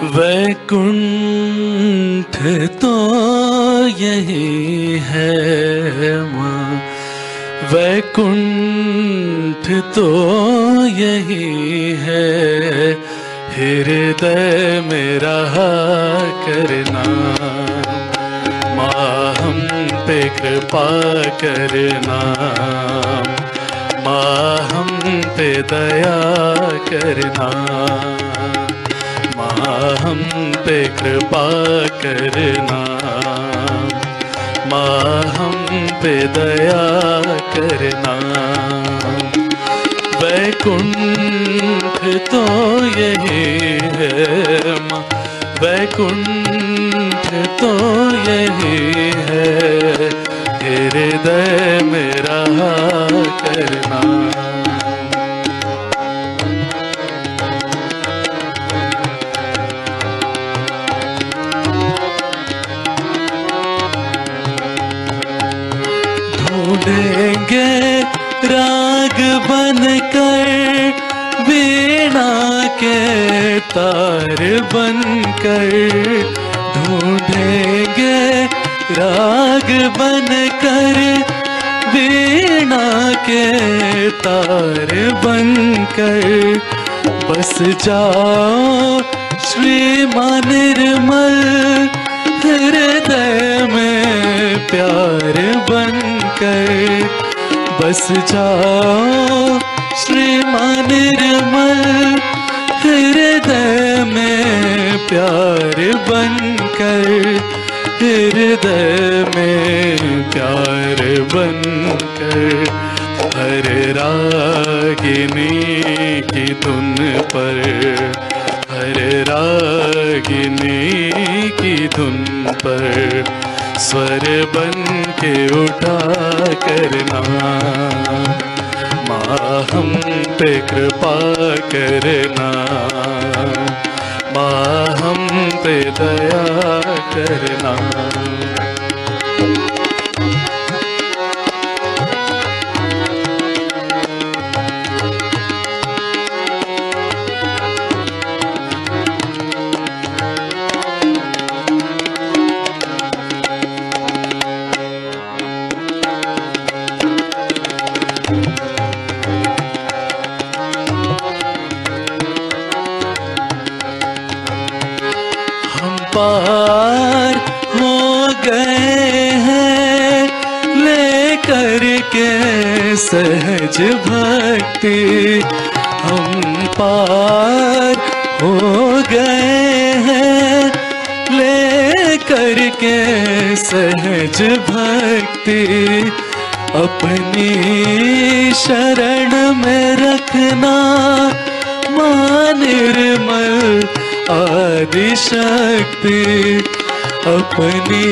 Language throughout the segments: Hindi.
वैकुंठ तो यही है माँ, वैकुंठ तो यही है, हृदय में रहा करना। माँ हम पे कृपा करना, माँ हम पे दया करना, माँ हम पे कृपा करना, माँ हम पे दया करना। वैकुंठ तो यही है माँ, वैकुंठ तो यही है, हृदय में रहा करना। ढूंढेंगे राग बनकर, वीणा के तार बनकर, ढूंढेंगे राग बनकर, वीणा के तार बनकर। बस जाओ श्री माँ निर्मल, हृदय में प्यार बनकर। बस जाओ श्री माँ निर्मल, हृदय में प्यार बनकर, हृदय में प्यार बनकर। हर रागिनी की धुन पर, हर रागिनी की धुन पर, स्वर बन के उठा करना। माँ हम पे कृपा करना, माँ हम पे दया करना। पार हो गए हैं लेकर के सहज भक्ति, हम पार हो गए हैं लेकर के सहज भक्ति। अपनी शरण में रखना माँ निर्मल आदि शक्ति, अपनी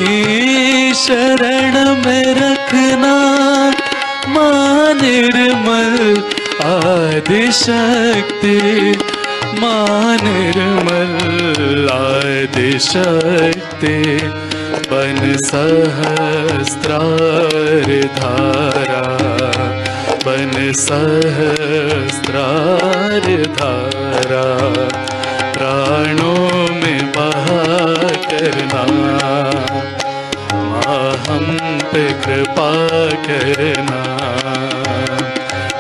शरण में रखना माँ निर्मल आदि शक्ति, माँ निर्मल आदि शक्ति। बन सहस्त्रार धारा, बन सहस्त्रार धारा, प्राणों में बहा करना। माँ हम पे कृपा करना,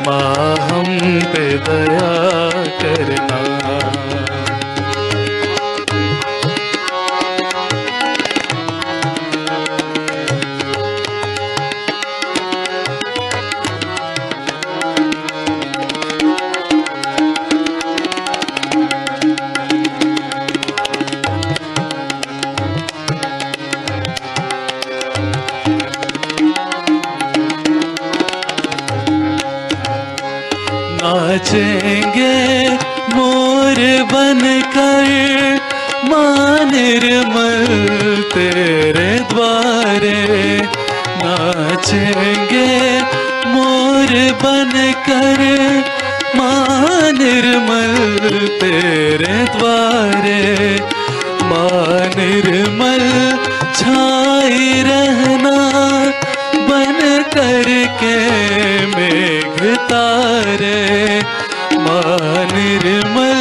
माँ हम पे दया करना। नाचेंगे मोर बनकर माँ निर्मल तेरे द्वारे, नाचेंगे मोर बनकर माँ निर्मल तेरे द्वारे। माँ निर्मल छाई रहना बन करके मेघ तारे, माँ निर्मल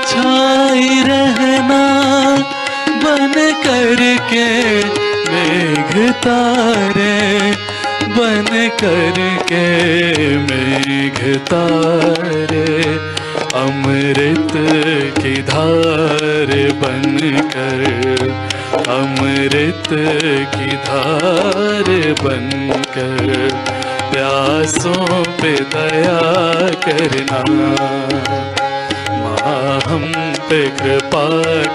छाई रहना करके मेघ तारे, बन करके मेघ तारे, अमृत की धार बनकर, अमृत की धार बनकर, प्यासों पे दया करना, माँ हम पे कृपा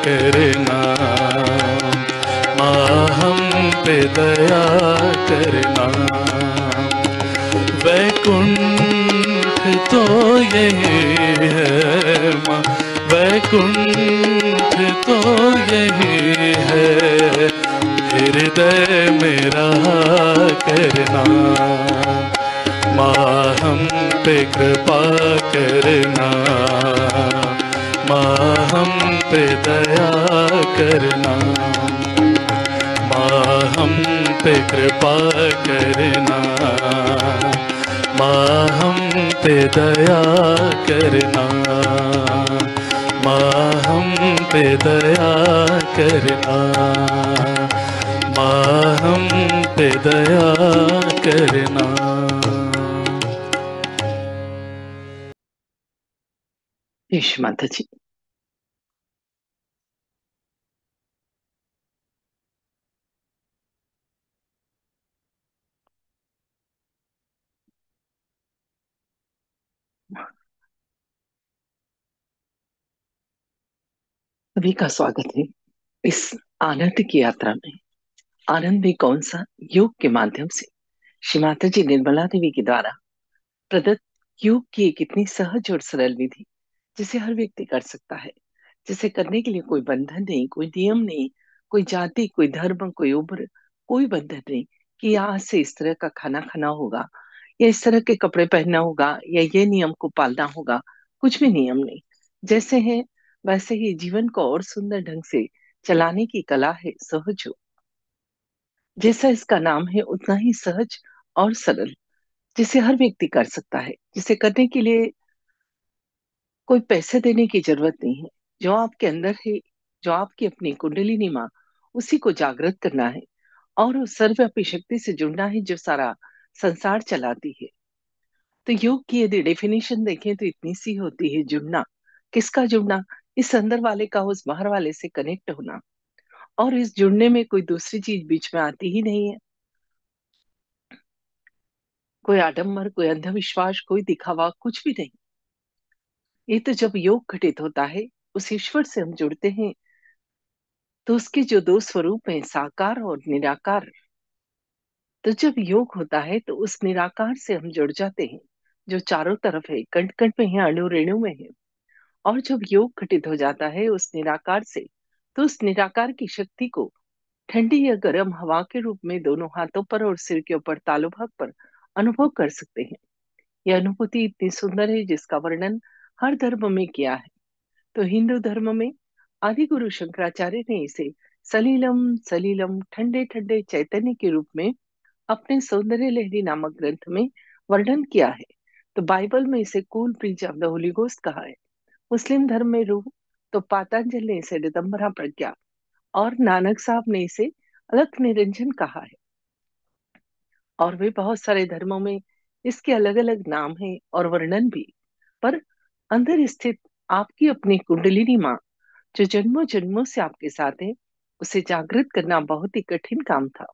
करना, माँ हम पे दया करना। वैकुंठ तो यही है माँ, वैकुंठ तो यही है, हृदय में रहा करना, माँ हम पे कृपा करना, माँ हम पे दया करना, माँ हम पे कृपा करना, माँ हम पे दया करना, माँ हम पे दया करना, माँ हम पे दया करना। यश माता जी। सभी का स्वागत है इस आनंद की यात्रा में। आनंद भी कौन सा, योग के माध्यम से श्री माता जी निर्मला देवी के द्वारा प्रदत्त योग की एक इतनी सहज और सरल विधि जिसे हर व्यक्ति कर सकता है, जिसे करने के लिए कोई बंधन नहीं, कोई नियम नहीं, कोई जाति, कोई धर्म, कोई उम्र, कोई बंधन नहीं कि आज से इस तरह का खाना खाना होगा या इस तरह के कपड़े पहनना होगा या ये नियम को पालना होगा। कुछ भी नियम नहीं। जैसे है वैसे ही जीवन को और सुंदर ढंग से चलाने की कला है सहज योग। जैसा इसका नाम है उतना ही सहज और सरल, जिसे हर व्यक्ति कर सकता है, जिसे करने के लिए कोई पैसे देने की जरूरत नहीं है। जो आपके अंदर है, जो आपकी अपनी कुंडलिनी माँ, उसी को जागृत करना है और उस सर्वव्यापी शक्ति से जुड़ना है जो सारा संसार चलाती है। तो योग की यदि डेफिनेशन देखें तो इतनी सी होती है, जुड़ना। किसका जुड़ना? इस अंदर वाले का उस बाहर वाले से कनेक्ट होना। और इस जुड़ने में कोई दूसरी चीज बीच में आती ही नहीं है। कोई आडंबर, कोई अंधविश्वास, कोई दिखावा, कुछ भी नहीं। ये तो जब योग घटित होता है, उस ईश्वर से हम जुड़ते हैं, तो उसके जो दो स्वरूप हैं, साकार और निराकार। तो जब योग होता है तो उस निराकार से हम जुड़ जाते हैं, जो चारों तरफ है, कण कण में है, अणु रेणु में है। और जब योग घटित हो जाता है उस निराकार से, तो उस निराकार की शक्ति को ठंडी या गर्म हवा के रूप में दोनों हाथों पर और सिर के ऊपर तालु भाग पर अनुभव कर सकते हैं। यह अनुभूति इतनी सुंदर है जिसका वर्णन हर धर्म में किया है। तो हिंदू धर्म में आदि गुरु शंकराचार्य ने इसे सलीलम सलीलम, ठंडे ठंडे चैतन्य के रूप में अपने सौंदर्य लहरी नामक ग्रंथ में वर्णन किया है। तो बाइबल में इसे cool bridge of the Holi ghost कहा है। मुस्लिम धर्म में रूह, तो पातंजलि ने इसे ऋतंभरा प्रज्ञा और नानक साहब ने इसे अलख निरंजन कहा है। और भी बहुत सारे धर्मों में इसके अलग अलग नाम हैं और वर्णन भी। पर अंदर स्थित आपकी अपनी कुंडलिनी माँ, जो जन्मों जन्मों से आपके साथ है, उसे जागृत करना बहुत ही कठिन काम था।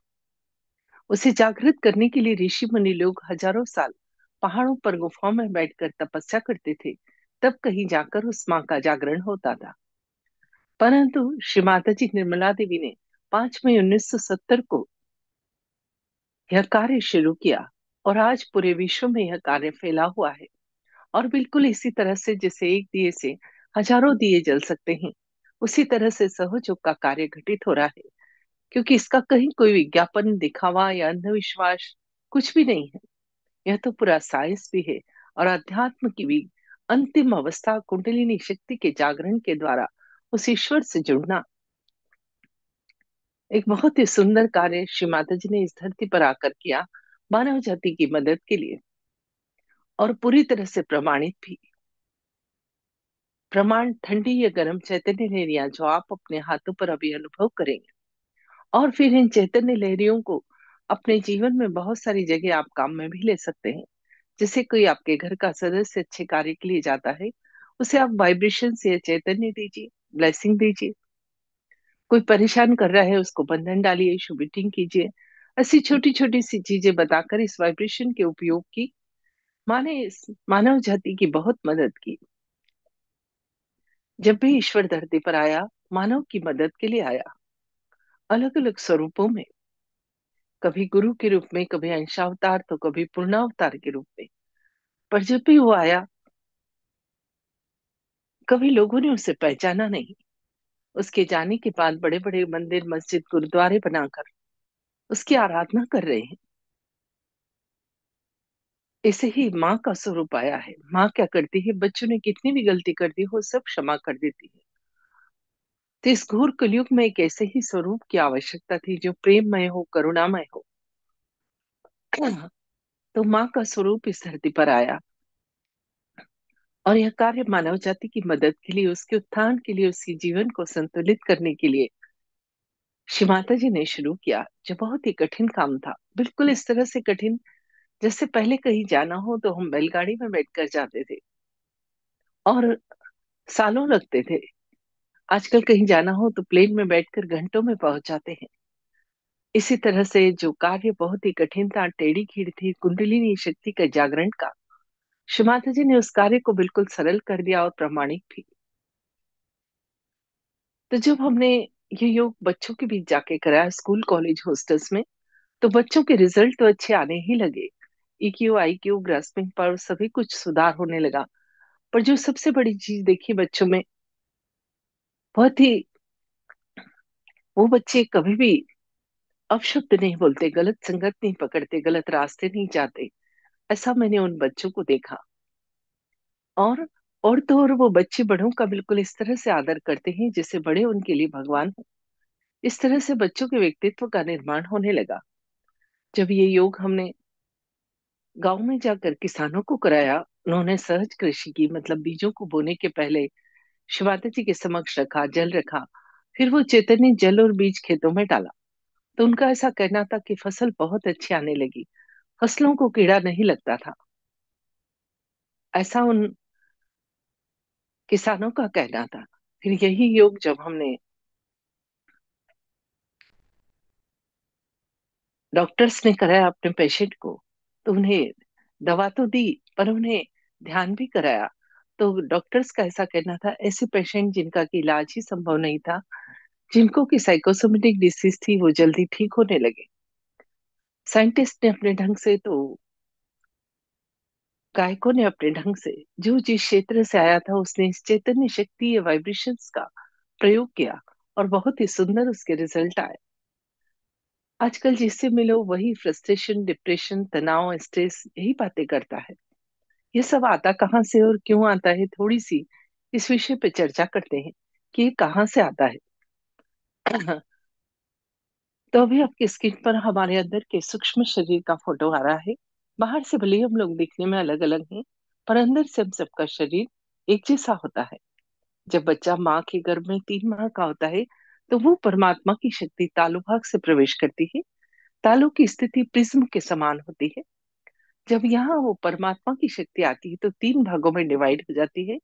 उसे जागृत करने के लिए ऋषि मुनि लोग हजारों साल पहाड़ों पर गुफाओं में बैठकर तपस्या करते थे, तब कहीं जाकर उस माँ का जागरण होता था। परंतु श्री माता जी निर्मला देवी ने 5 मई 1970 को यह कार्य शुरू किया और आज पूरे विश्व में यह कार्य फैला हुआ है। और बिल्कुल इसी तरह से जैसे एक दिए से हजारों दिए जल सकते हैं, उसी तरह से सहयोग का कार्य घटित हो रहा है। क्योंकि इसका कहीं कोई विज्ञापन, दिखावा या अंधविश्वास कुछ भी नहीं है। यह तो पूरा साइंस भी है और अध्यात्म की भी अंतिम अवस्था, कुंडलिनी शक्ति के जागरण के द्वारा उस ईश्वर से जुड़ना। एक बहुत ही सुंदर कार्य श्री माता जी ने इस धरती पर आकर किया, मानव जाति की मदद के लिए। और पूरी तरह से प्रमाणित भी। प्रमाण ठंडी या गर्म चैतन्य लहरियां जो आप अपने हाथों पर अभी अनुभव करेंगे, और फिर इन चैतन्य लहरियों को अपने जीवन में बहुत सारी जगह आप काम में भी ले सकते हैं। जैसे कोई आपके घर का सदस्य अच्छे कार्य के लिए जाता है, उसे आप वाइब्रेशन से चैतन्य दीजिए, ब्लेसिंग दीजिए। कोई परेशान कर रहा है, उसको बंधन डालिए, शुभ मीटिंग कीजिए। ऐसी छोटी छोटी सी चीजें बताकर इस वाइब्रेशन के उपयोग की माने इस मानव जाति की बहुत मदद की। जब भी ईश्वर धरती पर आया, मानव की मदद के लिए आया, अलग अलग स्वरूपों में। कभी गुरु के रूप में, कभी अंशावतार, तो कभी पूर्णावतार के रूप में। पर जब भी वो आया, कभी लोगों ने उसे पहचाना नहीं। उसके जाने के बाद बड़े बड़े मंदिर, मस्जिद, गुरुद्वारे बनाकर उसकी आराधना कर रहे हैं। ऐसे ही माँ का स्वरूप आया है। माँ क्या करती है, बच्चों ने कितनी भी गलती कर दी हो, सब क्षमा कर देती है। तो इस घोर कलयुग में एक ऐसे ही स्वरूप की आवश्यकता थी जो प्रेममय हो, करुणामय हो। तो माँ का स्वरूप इस धरती पर आया, और यह कार्य मानव जाति की मदद के लिए, उसके उत्थान के लिए, उसके जीवन को संतुलित करने के लिए श्री माता जी ने शुरू किया, जो बहुत ही कठिन काम था। बिल्कुल इस तरह से कठिन जैसे पहले कहीं जाना हो तो हम बैलगाड़ी में बैठकर जाते थे और सालों लगते थे। आजकल कहीं जाना हो तो प्लेन में बैठकर घंटों में पहुंच जाते हैं। इसी तरह से जो कार्य बहुत ही कठिन था, टेढ़ी खीर थी, कुंडलिनी शक्ति के जागरण का, श्री माता जी ने उस कार्य को बिल्कुल सरल कर दिया और प्रामाणिक भी। तो जब हमने ये योग बच्चों के बीच जाके कराया, स्कूल, कॉलेज, हॉस्टल्स में, तो बच्चों के रिजल्ट तो अच्छे आने ही लगे। ईक्यू, आईक्यू, ग्रास्पिंग पावर, सभी कुछ सुधार होने लगा। पर जो सबसे बड़ी चीज देखी बच्चों में, बहुत ही, वो बच्चे कभी भी अपशब्द नहीं बोलते, गलत संगत नहीं पकड़ते, गलत रास्ते नहीं जाते। ऐसा मैंने उन बच्चों को देखा। और और तो और वो बच्चे बड़ों का बिल्कुल इस तरह से आदर करते हैं जैसे बड़े उनके लिए भगवान हो। इस तरह से बच्चों के व्यक्तित्व का निर्माण होने लगा। जब ये योग हमने गांव में जाकर किसानों को कराया, उन्होंने सहज कृषि की, मतलब बीजों को बोने के पहले शिवाता जी के समक्ष रखा, जल रखा, फिर वो चैतन्य जल और बीज खेतों में डाला। तो उनका ऐसा कहना था कि फसल बहुत अच्छी आने लगी, फसलों को कीड़ा नहीं लगता था। ऐसा उन किसानों का कहना था। फिर यही योग जब हमने डॉक्टर्स ने कराया अपने पेशेंट को, तो उन्हें दवा तो दी, पर उन्हें ध्यान भी कराया। तो डॉक्टर्स का ऐसा कहना था, ऐसे पेशेंट जिनका कि इलाज ही संभव नहीं था, जिनको की साइकोसोमेटिक डिसीज थी, वो जल्दी ठीक होने लगे। साइंटिस्ट ने अपने ढंग से, तो गायकों ने अपने ढंग से, जो जिस क्षेत्र से आया था उसने इस चैतन्य शक्ति या वाइब्रेशंस का प्रयोग किया, और बहुत ही सुंदर उसके रिजल्ट आए। आजकल जिससे मिलो वही फ्रस्ट्रेशन, डिप्रेशन, तनाव, स्ट्रेस, यही बातें करता है। ये सब आता कहाँ से और क्यों आता है, थोड़ी सी इस विषय पे चर्चा करते हैं कि ये कहाँ से आता है। तो अभी आपकी स्क्रीन पर हमारे अंदर के सूक्ष्म शरीर का फोटो आ रहा है। बाहर से भले ही हम लोग दिखने में अलग अलग हैं, पर अंदर से हम सबका शरीर एक जैसा होता है। जब बच्चा माँ के गर्भ में 3 माह का होता है, तो वो परमात्मा की शक्ति तालु भाग से प्रवेश करती है। तालु की स्थिति प्रिज्म के समान होती है। जब यहाँ वो परमात्मा की शक्ति आती है तो 3 भागों में डिवाइड हो जाती है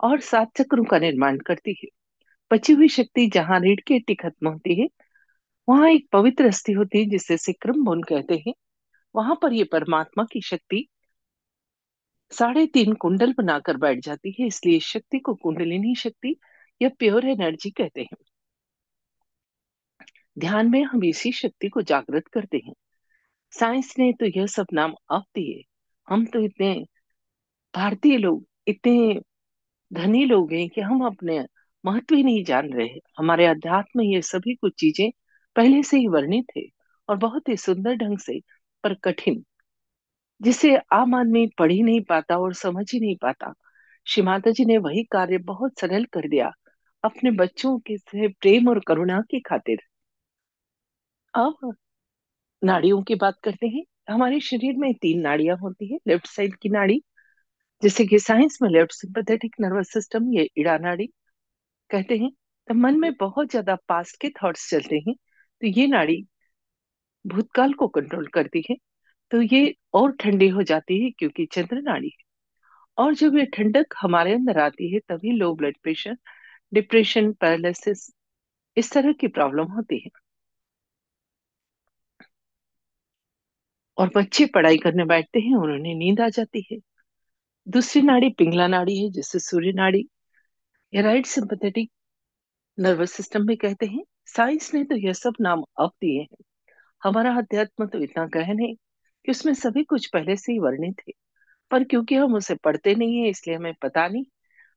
और 7 चक्रों का निर्माण करती है। बची हुई शक्ति जहाँ रीढ़ की हड्डी खत्म होती है, वहां एक पवित्र अस्थि होती है जिसे सिक्रम बोन कहते हैं। वहां पर ये परमात्मा की शक्ति 3.5 कुंडल बनाकर बैठ जाती है, इसलिए इस शक्ति को कुंडलिनी शक्ति या प्योर एनर्जी कहते हैं। ध्यान में हम इसी शक्ति को जागृत करते हैं। साइंस ने तो यह सब नाम अब दिए। हम तो इतने भारतीय लोग, इतने धनी लोग हैं कि हम अपने महत्व ही नहीं जान रहे हैं। हमारे अध्यात्म में ये सभी कुछ चीजें पहले से ही वर्णित है, और बहुत ही सुंदर ढंग से, पर कठिन, जिसे आम आदमी पढ़ ही नहीं पाता और समझ ही नहीं पाता। श्री माता जी ने वही कार्य बहुत सरल कर दिया, अपने बच्चों के से प्रेम और करुणा की खातिर। अब नाड़ियों की बात करते हैं। हमारे शरीर में 3 नाड़ियां होती है। लेफ्ट साइड की नाड़ी, जैसे कि साइंस में लेफ्ट सिंपैथेटिक नर्वस सिस्टम, ये इड़ा नाड़ी कहते हैं। तो मन में बहुत ज्यादा पास्ट के थॉट्स चलते हैं, तो ये नाड़ी भूतकाल को कंट्रोल करती है, तो ये और ठंडी हो जाती है क्योंकि चंद्र नाड़ी है। और जब ये ठंडक हमारे अंदर आती है तभी low blood pressure, depression, paralysis, इस तरह की प्रॉब्लम होती है। और बच्चे पढ़ाई करने बैठते हैं और उन्हें नींद आ जाती है। दूसरी नाड़ी पिंगला नाड़ी है, जिसे सूर्य नाड़ी या राइट सिंपैथेटिक नर्वस सिस्टम भी कहते हैं। साइंस ने तो यह सब नाम अब दिए हैं। हमारा अध्यात्म तो इतना गहन है कि उसमें सभी कुछ पहले से ही वर्णित है, पर क्योंकि हम उसे पढ़ते नहीं है इसलिए हमें पता नहीं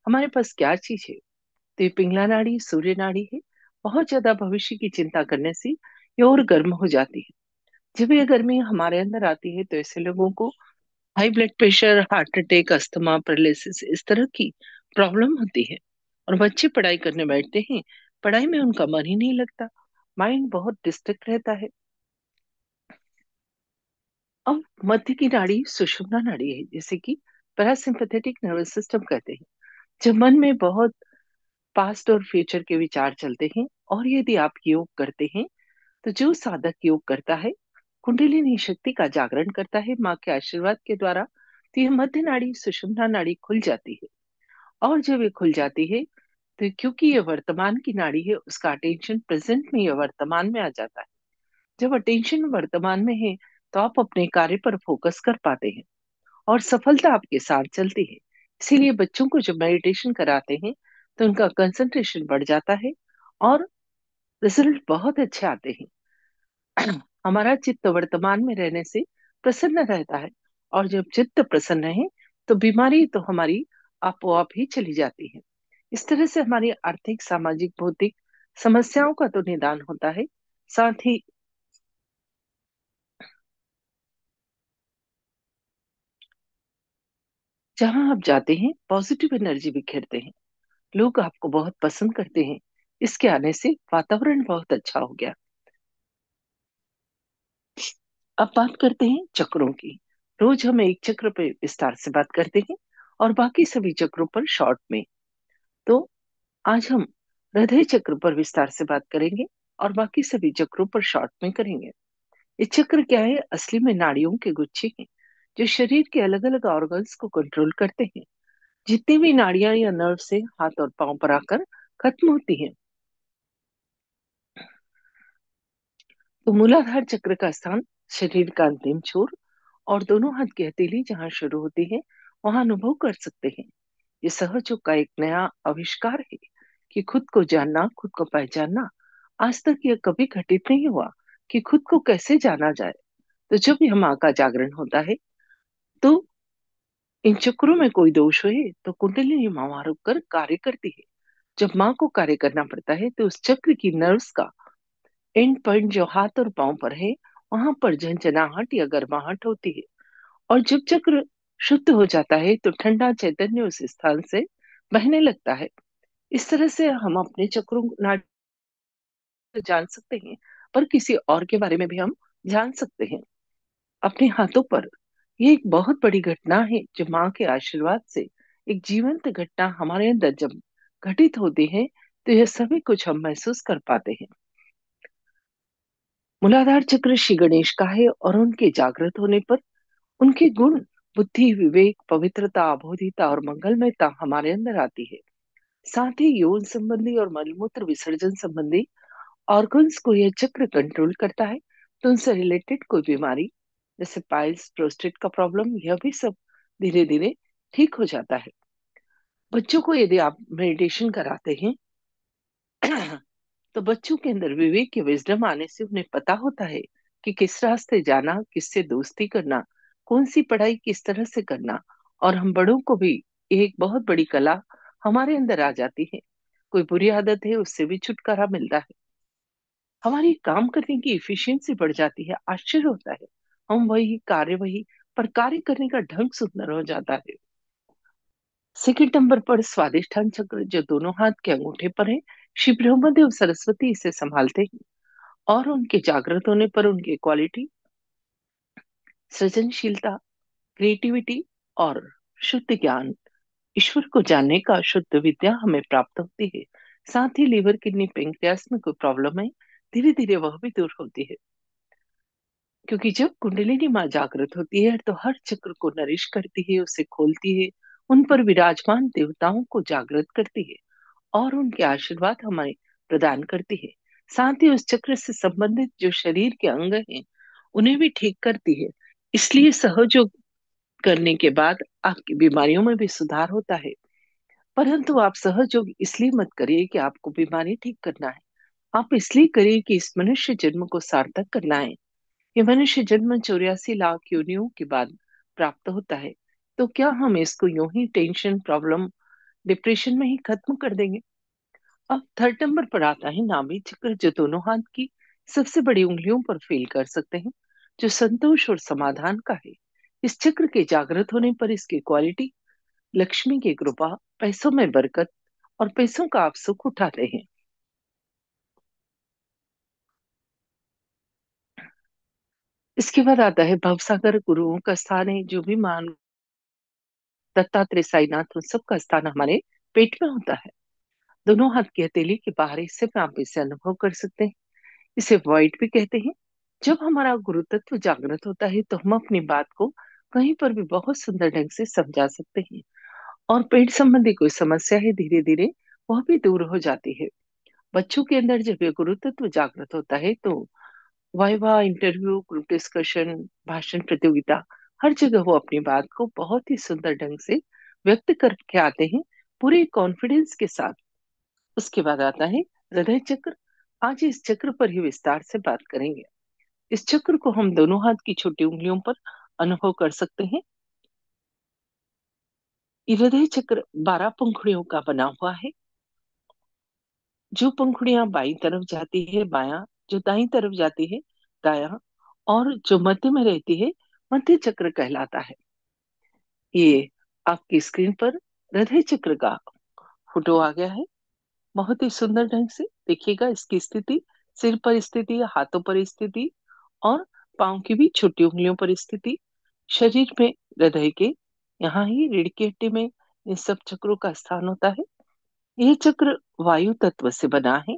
हमारे पास क्या चीज है। तो ये पिंगला नाड़ी सूर्य नाड़ी है। बहुत ज्यादा भविष्य की चिंता करने से ये और गर्म हो जाती है। जब ये गर्मी हमारे अंदर आती है तो ऐसे लोगों को high blood pressure, heart attack, asthma, paralysis, इस तरह की प्रॉब्लम होती है। और बच्चे पढ़ाई करने बैठते हैं, पढ़ाई में उनका मन ही नहीं लगता, माइंड बहुत डिस्ट्रैक्ट रहता है। अब मध्य की नाड़ी सुषुम्ना नाड़ी है, जैसे कि पैरासिम्पैथेटिक नर्वस सिस्टम कहते हैं। जब मन में बहुत पास्ट और फ्यूचर के विचार चलते हैं, और यदि आप योग करते हैं तो जो साधक योग करता है कुंडलिनी शक्ति का जागरण करता है माँ के आशीर्वाद के द्वारा, तो यह मध्य नाड़ी सुषुम्ना नाड़ी खुल जाती है। और जब ये खुल जाती है तो क्योंकि ये वर्तमान की नाड़ी है, उसका अटेंशन प्रेजेंट में या वर्तमान में आ जाता है। जब अटेंशन वर्तमान में है तो आप अपने कार्य पर फोकस कर पाते हैं और सफलता आपके साथ चलती है। इसीलिए बच्चों को जब मेडिटेशन कराते हैं तो उनका कंसंट्रेशन बढ़ जाता है और रिजल्ट बहुत अच्छे आते हैं। हमारा चित्त वर्तमान में रहने से प्रसन्न रहता है, और जब चित्त प्रसन्न है तो बीमारी तो हमारी आपो आप ही चली जाती है। इस तरह से हमारी आर्थिक, सामाजिक, भौतिक समस्याओं का तो निदान होता है। साथ ही जहां आप जाते हैं पॉजिटिव एनर्जी बिखेरते हैं, लोग आपको बहुत पसंद करते हैं। इसके आने से वातावरण बहुत अच्छा हो गया। अब बात करते हैं चक्रों की। रोज हम एक चक्र पे विस्तार से बात करते हैं और बाकी सभी चक्रों पर शॉर्ट में। तो आज हम हृदय चक्र पर विस्तार से बात करेंगे और बाकी सभी चक्रों पर शॉर्ट में करेंगे। ये चक्र क्या है? असली में नाड़ियों के गुच्छे हैं जो शरीर के अलग अलग ऑर्गन्स को कंट्रोल करते हैं। जितनी भी नाड़ियां या नर्व से हाथ और पांव पर आकर खत्म होती हैं। तो मूलाधार चक्र का स्थान शरीर का अंतिम छोर और दोनों हाथ की हथेली जहाँ शुरू होती है वहां अनुभव कर सकते हैं। ये सहयोग का एक नया आविष्कार है कि खुद को जानना, खुद को पहचानना। आज तक यह कभी घटित नहीं हुआ कि खुद को कैसे जाना जाए। तो जब भी माँ का जागरण होता है तो इन चक्रों में कोई दोष है तो कुंडलिनी माँ वहां रुक कर कार्य करती है। जब माँ को कार्य करना पड़ता है तो उस चक्र की नर्व्स का एंड पॉइंट जो हाथ और पांव पर है वहां पर झंझनाहट या गर्माहट होती है। और जब चक्र शुद्ध हो जाता है तो ठंडा चैतन्य उस स्थान से बहने लगता है। इस तरह से हम अपने चक्रों नाड़ी को जान सकते हैं, पर किसी और के बारे में भी हम जान सकते हैं अपने हाथों पर। ये एक बहुत बड़ी घटना है जो माँ के आशीर्वाद से एक जीवंत घटना हमारे अंदर जब घटित होती है तो यह सभी कुछ हम महसूस कर पाते हैं। मूलाधार चक्र श्री गणेश का है और उनके जागृत होने पर उनके गुण बुद्धि, विवेक, पवित्रता, अबोधिता और मंगलमयता हमारे अंदर आती है। साथ ही यौन संबंधी और मलमूत्र विसर्जन संबंधी ऑर्गन्स को यह चक्र कंट्रोल करता है। तो उनसे रिलेटेड कोई बीमारी जैसे पाइल्स, प्रोस्टेट का प्रॉब्लम, यह भी सब धीरे धीरे ठीक हो जाता है। बच्चों को यदि आप मेडिटेशन कराते हैं तो बच्चों के अंदर विवेक की विजडम आने से उन्हें पता होता है कि किस रास्ते जाना, किससे दोस्ती करना, कौन सी पढ़ाई किस तरह से करना। और हम बड़ों को भी एक बहुत बड़ी कला हमारे अंदर आ जाती है। कोई बुरी आदत है उससे भी छुटकारा मिलता है। हमारी काम करने की इफिशियंसी बढ़ जाती है। आश्चर्य होता है, हम वही कार्य वही, पर कार्य करने का ढंग सुंदर हो जाता है। सेकंड नंबर पर स्वादिष्ठान चक्र जो दोनों हाथ के अंगूठे पर है। श्री ब्रह्मदेव सरस्वती इसे संभालते हैं और उनके जागृत होने पर उनकी क्वालिटी, सृजनशीलता, क्रिएटिविटी और शुद्ध ज्ञान, ईश्वर को जानने का शुद्ध विद्या हमें प्राप्त होती है। साथ ही लीवर, किडनी, पेंक्रियास में कोई प्रॉब्लम है धीरे धीरे वह भी दूर होती है। क्योंकि जब कुंडलिनी माँ जागृत होती है तो हर चक्र को नरिश करती है, उसे खोलती है, उन पर विराजमान देवताओं को जागृत करती है और उनके आशीर्वाद हमें प्रदान करती है। साथ ही उस चक्र से संबंधित जो शरीर के अंग हैं उन्हें भी ठीक करती है। इसलिए सहयोग करने के बाद आपकी बीमारियों में भी सुधार होता है। परंतु आप सहयोग इसलिए मत करिए कि आपको बीमारी ठीक करना है, आप इसलिए करिए कि इस मनुष्य जन्म को सार्थक करना है। ये मनुष्य जन्म 84 लाख योनियों के बाद प्राप्त होता है। तो क्या हम इसको यूं ही टेंशन, प्रॉब्लम, डिप्रेशन में ही खत्म कर देंगे? अब थर्ड नंबर पर आता है नाभि चक्र, जो दोनों हाथ की सबसे बड़ी उंगलियों पर फील कर सकते हैं, जो संतोष और समाधान का है। इस चक्र के जागृत होने पर इसकी क्वालिटी, लक्ष्मी की कृपा, पैसों में बरकत और पैसों का आप सुख उठाते हैं। इसके बाद आता है भवसागर, गुरुओं का स्थान है। जो भी मान दत्तात्रेय, साईनाथ, उन सबका स्थान हमारे पेट में होता है। दोनों हाथ की हथेली के बाहरी हिस्से में आप इसे अनुभव कर सकते हैं। इसे वॉइड भी कहते हैं। जब हमारा गुरु तत्व जागृत होता है तो हम अपनी बात को कहीं पर भी बहुत सुंदर ढंग से समझा सकते हैं और पेट संबंधी कोई समस्या है धीरे धीरे वह भी दूर हो जाती है। बच्चों के अंदर जब ये गुरु तत्व जागृत होता है तो वाइवा, इंटरव्यू, ग्रुप डिस्कशन, भाषण प्रतियोगिता, हर जगह वो अपनी बात को बहुत ही सुंदर ढंग से व्यक्त करके आते हैं, पूरे कॉन्फिडेंस के साथ। उसके बाद आता है हृदय चक्र। आज इस चक्र पर ही विस्तार से बात करेंगे। इस चक्र को हम दोनों हाथ की छोटी उंगलियों पर अनुभव कर सकते हैं। ये हृदय चक्र 12 पंखुड़ियों का बना हुआ है। जो पंखुड़ियां बाईं तरफ जाती है बायां, जो दाईं तरफ जाती है दायां, और जो मध्य में रहती है मध्य चक्र कहलाता है। ये आपकी स्क्रीन पर हृदय चक्र का फोटो आ गया है। बहुत ही सुंदर ढंग से देखिएगा इसकी स्थिति, सिर पर स्थिति, हाथों पर स्थिति और पाँव की भी छोटी उंगलियों पर स्थिति। शरीर में हृदय के यहाँ ही रीढ़ की हड्डी में इन सब चक्रों का स्थान होता है। यह चक्र वायु तत्व से बना है।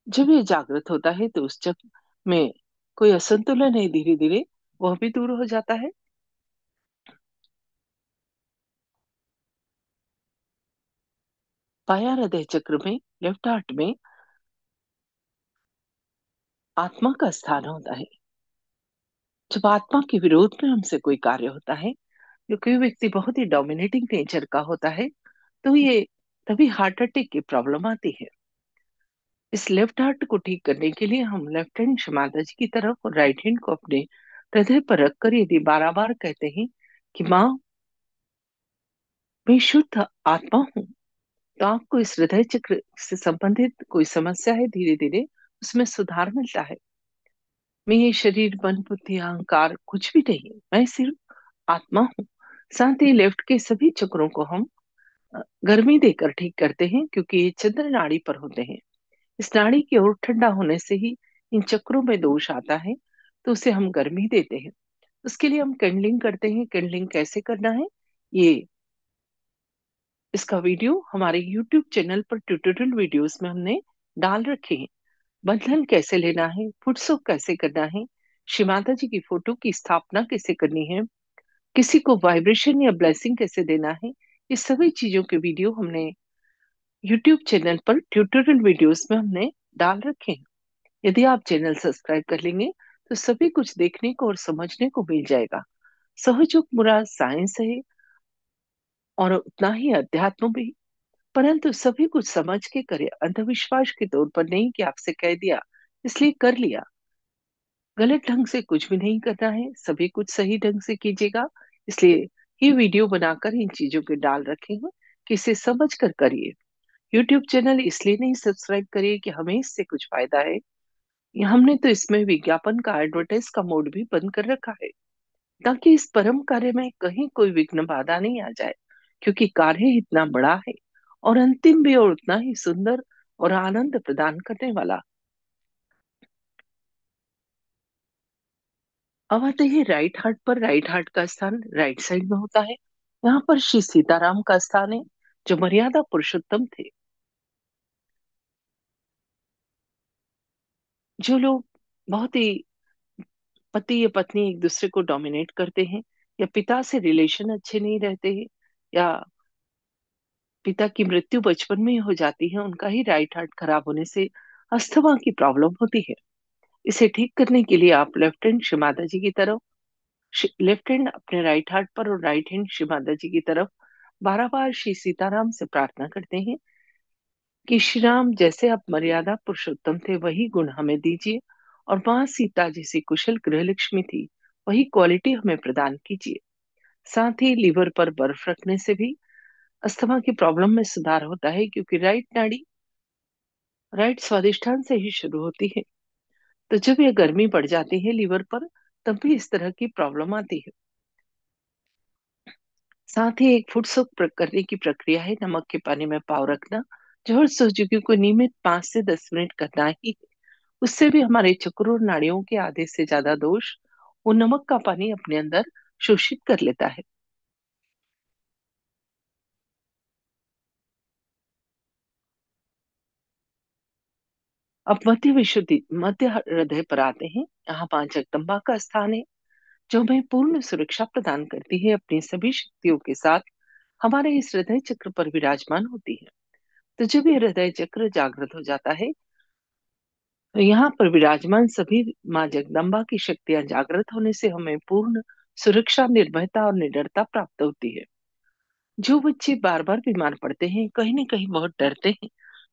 जब ये जागृत होता है तो उस चक्र में कोई असंतुलन है, धीरे धीरे वह भी दूर हो जाता है। बायां हृदय चक्र में, लेफ्ट हार्ट में, आत्मा का स्थान होता है। जब आत्मा के विरोध में हमसे कोई कार्य होता है, जो कोई व्यक्ति बहुत ही डोमिनेटिंग नेचर का होता है, तो ये तभी हार्ट अटैक की प्रॉब्लम आती है। इस लेफ्ट हार्ट को ठीक करने के लिए हम लेफ्ट हैंड माता जी की तरफ और राइट हैंड को अपने हृदय पर रखकर यदि 12 बार कहते हैं कि माँ, मैं शुद्ध आत्मा हूँ, तो आपको इस हृदय चक्र से संबंधित कोई समस्या है धीरे धीरे उसमें सुधार मिलता है। मैं ये शरीर, मन, बुद्धि, अहंकार कुछ भी नहीं, मैं सिर्फ आत्मा हूँ। साथ ही लेफ्ट के सभी चक्रों को हम गर्मी देकर ठीक करते हैं, क्योंकि ये चंद्र नाड़ी पर होते हैं। इस नाड़ी की ओर ठंडा होने से ही इन चक्रों में दोष आता है, तो उसे हम गर्मी देते हैं। उसके लिए हम कैंडलिंग करते हैं। कैंडलिंग कैसे करना है, ये इसका वीडियो हमारे YouTube चैनल पर ट्यूटोरियल वीडियोस में हमने डाल रखे हैं। बंधन कैसे लेना है, फुटसुक कैसे करना है, श्री माता जी की फोटो की स्थापना कैसे करनी है, किसी को वाइब्रेशन या ब्लेसिंग कैसे देना है, ये सभी चीजों के वीडियो हमने YouTube चैनल पर ट्यूटोरियल वीडियोस में हमने डाल रखे हैं। यदि आप चैनल सब्सक्राइब कर लेंगे तो सभी कुछ देखने को और समझने को मिल जाएगा। सहयोग मुरा साइंस है और उतना ही अध्यात्म भी, परंतु सभी कुछ समझ के करे, अंधविश्वास के तौर पर नहीं कि आपसे कह दिया इसलिए कर लिया। गलत ढंग से कुछ भी नहीं करना है, सभी कुछ सही ढंग से कीजिएगा। इसलिए ये वीडियो बनाकर इन चीजों के डाल रखे हैं कि इसे समझ कर करिए। यूट्यूब चैनल इसलिए नहीं सब्सक्राइब करिए कि हमें इससे कुछ फायदा है, हमने तो इसमें विज्ञापन का, एडवर्टाइज का मोड भी बंद कर रखा है, ताकि इस परम कार्य में कहीं कोई विघ्न बाधा नहीं आ जाए, क्योंकि कार्य इतना बड़ा है और अंतिम भी और उतना ही सुंदर और आनंद प्रदान करने वाला। अब आते हैं राइट हार्ट पर। राइट हार्ट का स्थान राइट साइड में होता है। यहाँ पर श्री सीताराम का स्थान है, जो मर्यादा पुरुषोत्तम थे। जो लोग बहुत ही पति या पत्नी एक दूसरे को डोमिनेट करते हैं, या पिता से रिलेशन अच्छे नहीं रहते हैं, या पिता की मृत्यु बचपन में ही हो जाती है, उनका ही राइट हार्ट खराब होने से अस्थमा की प्रॉब्लम होती है। इसे ठीक करने के लिए आप लेफ्ट हैंड श्री माता जी की तरफ, लेफ्ट हैंड अपने राइट हार्ट पर और राइट हैंड श्री माता जी की तरफ 12 बार श्री सीताराम से प्रार्थना करते हैं कि श्री राम जैसे आप मर्यादा पुरुषोत्तम थे वही गुण हमें दीजिए, और माँ सीता जैसी कुशल गृह लक्ष्मी थी वही क्वालिटी हमें प्रदान कीजिए। साथ ही लीवर पर बर्फ रखने से भी अस्थमा की प्रॉब्लम में सुधार होता है, क्योंकि राइट नाड़ी राइट स्वादिष्ठान से ही शुरू होती है। तो जब यह गर्मी बढ़ जाती है लीवर पर, तब भी इस तरह की प्रॉब्लम आती है। साथ ही एक फुट सोक करने की प्रक्रिया है, नमक के पानी में पाव रखना, जो हर सुजुकी को नियमित 5 से 10 मिनट करना ही है। उससे भी हमारे चक्रों और नाड़ियों के आधे से ज्यादा दोष वो नमक का पानी अपने अंदर शोषित कर लेता है। अब मध्य हृदय पर आते हैं। यहाँ मां जगदम्बा का स्थान है, जो हमें पूर्ण सुरक्षा प्रदान करती है, अपनी सभी शक्तियों के साथ हमारे इस हृदय चक्र पर विराजमान होती है। तो जब ये हृदय चक्र जागृत हो जाता है, तो यहाँ पर विराजमान सभी माँ जगदम्बा की शक्तियां जागृत होने से हमें पूर्ण सुरक्षा, निर्भयता और निडरता प्राप्त होती है। जो बच्चे बार बार बीमार पड़ते हैं, कहीं ना कहीं बहुत डरते हैं,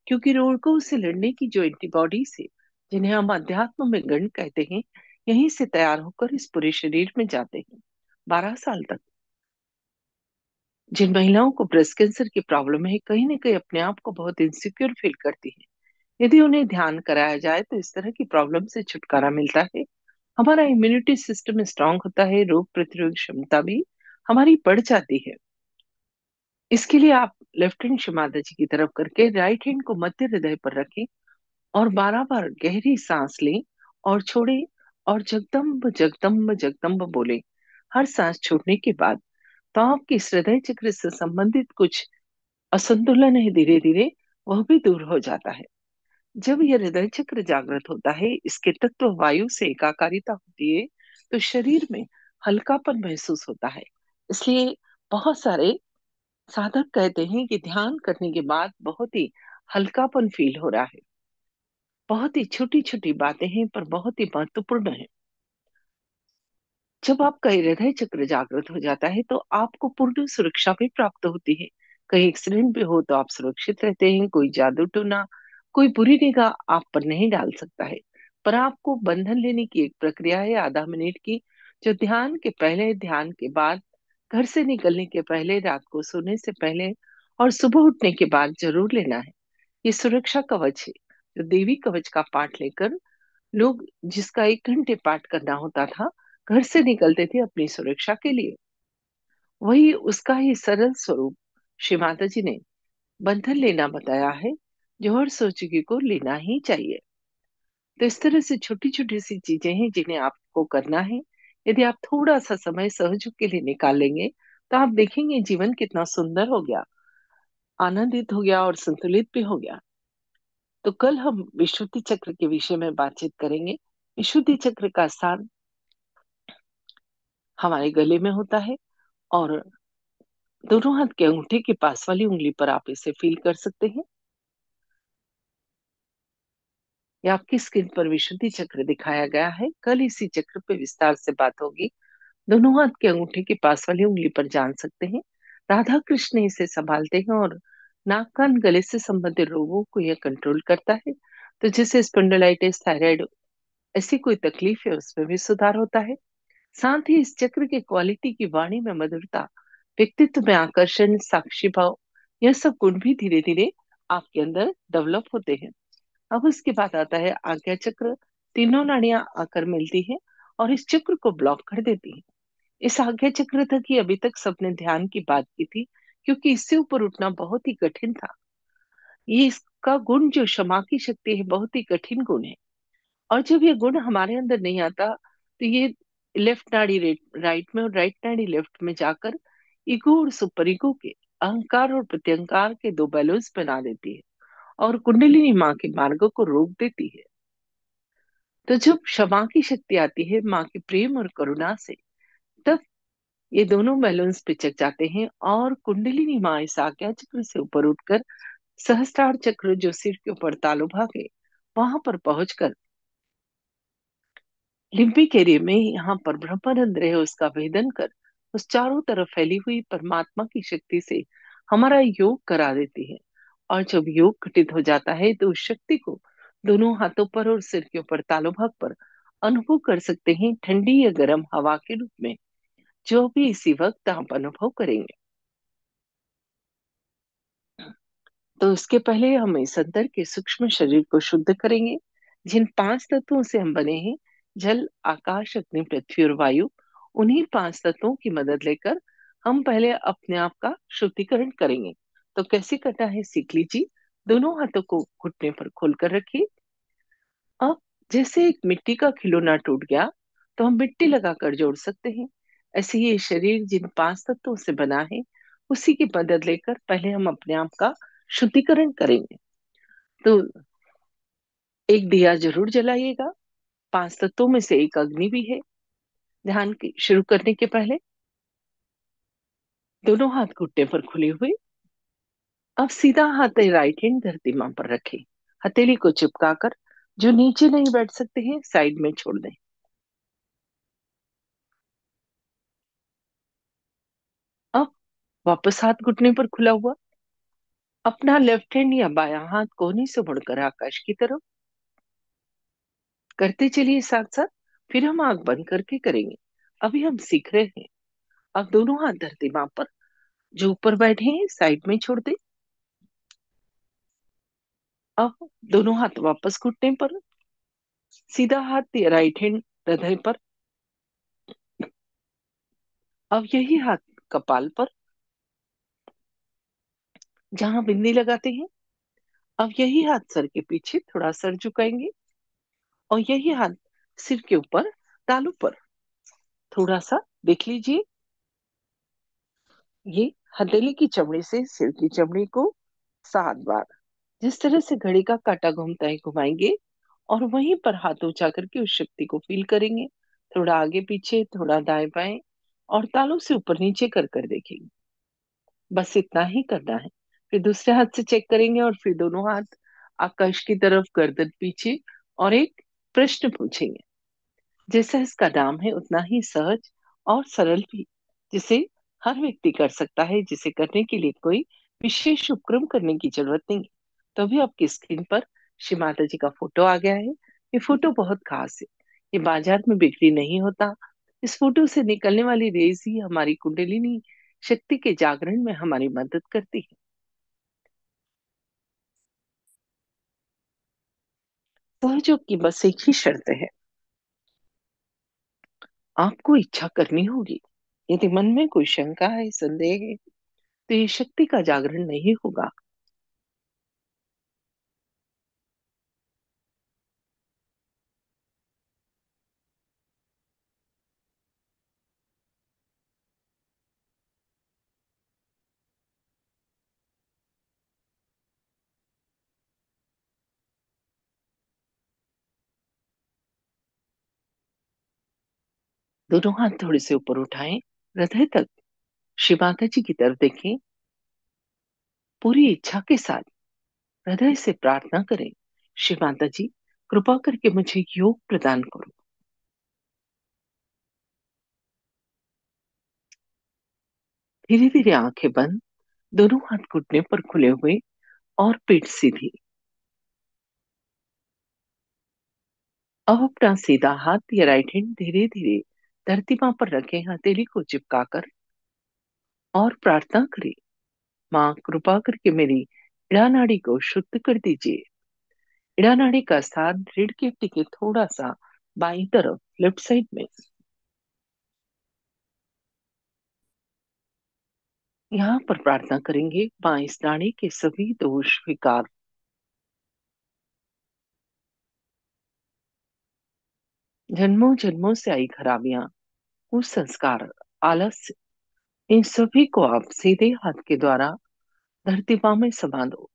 क्योंकि रोगों से लड़ने की जो एंटीबॉडीज है, जिन्हें हम अध्यात्म में गण कहते हैं, यहीं से तैयार होकर इस पूरे शरीर में जाते हैं 12 साल तक। जिन महिलाओं को ब्रेस्ट कैंसर की प्रॉब्लम है, कहीं ना कहीं अपने आप को बहुत इनसिक्योर फील करती है, यदि उन्हें ध्यान कराया जाए तो इस तरह की प्रॉब्लम से छुटकारा मिलता है। हमारा इम्यूनिटी सिस्टम स्ट्रांग होता है, रोग प्रतिरोधक क्षमता भी हमारी बढ़ जाती है। इसके लिए आप लेफ्ट हैंड शमाधा जी की तरफ करके राइट हैंड को मध्य हृदय पर रखें, और 12 बार गहरी सांस लें और छोड़ें, और जगदम्ब जगदम्ब जगदम्ब बोले। हर सांस छोड़ने के बाद तो आपके इस हृदय चक्र से संबंधित कुछ असंतुलन है, धीरे धीरे वह भी दूर हो जाता है। जब यह हृदय चक्र जागृत होता है, इसके तत्व वायु से एकाकारिता होती है, तो शरीर में हल्कापन महसूस होता है। इसलिए बहुत सारे साधक कहते हैं कि ध्यान करने के बाद बहुत ही हल्कापन फील हो रहा है। बहुत ही छोटी छोटी बातें हैं, पर बहुत ही महत्वपूर्ण है। जब आपका हृदय चक्र जागृत हो जाता है, तो आपको पूर्ण सुरक्षा भी प्राप्त होती है। कहीं एक्सीडेंट भी हो तो आप सुरक्षित रहते हैं, कोई जादू टोना, कोई बुरी निगाह आप पर नहीं डाल सकता है। पर आपको बंधन लेने की एक प्रक्रिया है, आधा मिनट की, जो ध्यान के पहले, ध्यान के बाद, घर से निकलने के पहले, रात को सोने से पहले और सुबह उठने के बाद जरूर लेना है। ये सुरक्षा कवच है, जो देवी कवच का पाठ लेकर लोग, जिसका 1 घंटे पाठ करना होता था, घर से निकलते थे अपनी सुरक्षा के लिए। वही उसका ही सरल स्वरूप श्री माता जी ने बंधन लेना बताया है, जो हर सोचुकी को लेना ही चाहिए। तो इस तरह से छोटी छोटी सी चीजें हैं जिन्हें आपको करना है। यदि आप थोड़ा सा समय सहयोग के लिए निकाल लेंगे, तो आप देखेंगे जीवन कितना सुंदर हो गया, आनंदित हो गया और संतुलित भी हो गया। तो कल हम विशुद्धि चक्र के विषय में बातचीत करेंगे। विशुद्धि चक्र का स्थान हमारे गले में होता है, और दोनों हाथ के अंगूठे के पास वाली उंगली पर आप इसे फील कर सकते हैं। या आपकी स्क्रीन पर विशुद्धि चक्र दिखाया गया है। कल इसी चक्र पे विस्तार से बात होगी। दोनों हाथ के अंगूठे के पास वाली उंगली पर जान सकते हैं, राधा कृष्ण इसे संभालते हैं, और नाक कान गले से संबंधित रोगों को यह कंट्रोल करता है। तो जैसे स्पॉन्डिलाइटिस, थायराइड, ऐसी कोई तकलीफ है, उसमें भी सुधार होता है। साथ ही इस चक्र की क्वालिटी की वाणी में मधुरता, व्यक्तित्व में आकर्षण, साक्षी भाव, यह सब गुण भी धीरे धीरे आपके अंदर डेवलप होते हैं। अब उसके बाद आता है आज्ञा चक्र। तीनों नाड़ियां आकर मिलती हैं और इस चक्र को ब्लॉक कर देती हैं। इस आज्ञा चक्र तक ही अभी तक सबने ध्यान की बात की थी, क्योंकि इससे ऊपर उठना बहुत ही कठिन था। ये इसका गुण जो क्षमा की शक्ति है, बहुत ही कठिन गुण है। और जब ये गुण हमारे अंदर नहीं आता, तो ये लेफ्ट नाड़ी राइट में और राइट नाड़ी लेफ्ट में जाकर ईगो और सुपर ईगो के, अहंकार और प्रत्यंकार के दो बैलेंस बना देती है, और कुंडलिनी माँ के मार्ग को रोक देती है। तो जब क्षमा की शक्ति आती है माँ के प्रेम और करुणा से, तब ये दोनों बैलून्स पिचक जाते हैं और कुंडलिनी माँ इस आज्ञा चक्र से ऊपर उठकर सहस्त्रार चक्र जो सिर के ऊपर तालु भाग है वहां पर पहुंचकर लिम्बिक एरिया में यहाँ पर ब्रह्मानंद रहे उसका भेदन कर उस चारों तरफ फैली हुई परमात्मा की शक्ति से हमारा योग करा देती है। और जब योग घटित हो जाता है तो उस शक्ति को दोनों हाथों पर और सिर के ऊपर तालु भाग पर अनुभव कर सकते हैं, ठंडी या गर्म हवा के रूप में, जो भी इसी वक्त आप अनुभव करेंगे। तो उसके पहले हम इस अंदर के सूक्ष्म शरीर को शुद्ध करेंगे, जिन 5 तत्वों से हम बने हैं, जल आकाश अग्नि पृथ्वी और वायु। उन्हीं 5 तत्वों की मदद लेकर हम पहले अपने आप का शुद्धिकरण करेंगे। तो कैसे करना है सीख लीजिए। दोनों हाथों को घुटने पर खोलकर रखिए। अब जैसे एक मिट्टी का खिलौना टूट गया तो हम मिट्टी लगाकर जोड़ सकते हैं, ऐसे ही ये शरीर जिन 5 तत्वों से बना है उसी की मदद लेकर पहले हम अपने आप का शुद्धिकरण करेंगे। तो एक दिया जरूर जलाइएगा। 5 तत्वों में से एक अग्नि भी है। ध्यान की शुरू करने के पहले दोनों हाथ घुटने पर खुले हुए, अब सीधा हाथ राइट हैंड धरती मां पर रखें। हथेली को चिपकाकर, जो नीचे नहीं बैठ सकते हैं साइड में छोड़ दें। अब वापस हाथ घुटने पर खुला हुआ, अपना लेफ्ट हैंड या बायां हाथ कोहनी से मुड़कर आकाश की तरफ करते चलिए साथ साथ। फिर हम आंख बंद करके करेंगे। अभी हम सीख रहे हैं। अब दोनों हाथ धरती मां पर, जो ऊपर बैठे हैं साइड में छोड़ दे। अब दोनों हाथ वापस घुटने पर, सीधा हाथ या राइट हैंड हृदय पर। अब यही हाथ कपाल पर, जहां बिंदी लगाते हैं। अब यही हाथ सर के पीछे थोड़ा सर झुकाएंगे, और यही हाथ सिर के ऊपर तालू पर थोड़ा सा देख लीजिए। ये हथेली की चमड़ी से सिर की चमड़ी को 7 बार, जिस तरह से घड़ी का काटा घूमता है, घुमाएंगे। और वहीं पर हाथ ऊंचा करके उस शक्ति को फील करेंगे। थोड़ा आगे पीछे, थोड़ा दाएं बाएं, और तालू से ऊपर नीचे कर देखेंगे। बस इतना ही करना है। फिर दूसरे हाथ से चेक करेंगे और फिर दोनों हाथ आकाश की तरफ, गर्दन पीछे, और एक प्रश्न पूछेंगे। जैसा इसका नाम है उतना ही सहज और सरल भी, जिसे हर व्यक्ति कर सकता है, जिसे करने के लिए कोई विशेष उपक्रम करने की जरूरत नहीं है। तो अभी आपकी स्क्रीन पर श्री माता जी का फोटो आ गया है। ये फोटो बहुत खास है। ये बाजार में बिक्री नहीं होता। इस फोटो से निकलने वाली रेज ही हमारी कुंडलिनी शक्ति के जागरण में हमारी मदद करती है। सहयोग की बस एक ही शर्त है, आपको इच्छा करनी होगी। यदि मन में कोई शंका है, संदेह है, तो ये शक्ति का जागरण नहीं होगा। दोनों हाथ थोड़े से ऊपर उठाएं, हृदय तक, शिव माता जी की तरफ देखें। पूरी इच्छा के साथ हृदय से प्रार्थना करें, शिव माता जी कृपा करके मुझे योग प्रदान करो। धीरे धीरे आंखें बंद, दोनों हाथ घुटने पर खुले हुए, और पीठ सीधी। अब अपना सीधा हाथ या राइट हैंड धीरे धीरे धरती मां पर रखें, हथेली को चिपकाकर, और प्रार्थना करें। माँ कृपा करके मेरी इड़ा नाड़ी को शुद्ध कर दीजिए। इड़ा नाड़ी का स्थान रीढ़ की हड्डी के थोड़ा सा बाईं तरफ, लेफ्ट साइड में। यहाँ पर प्रार्थना करेंगे, माँ इस नाड़ी के सभी दोष, विकार, जन्मों जन्मों से आई खराबियां, कुसंस्कार, आलस्य, इन सभी को आप सीधे हाथ के द्वारा धरती माँ में समा दो।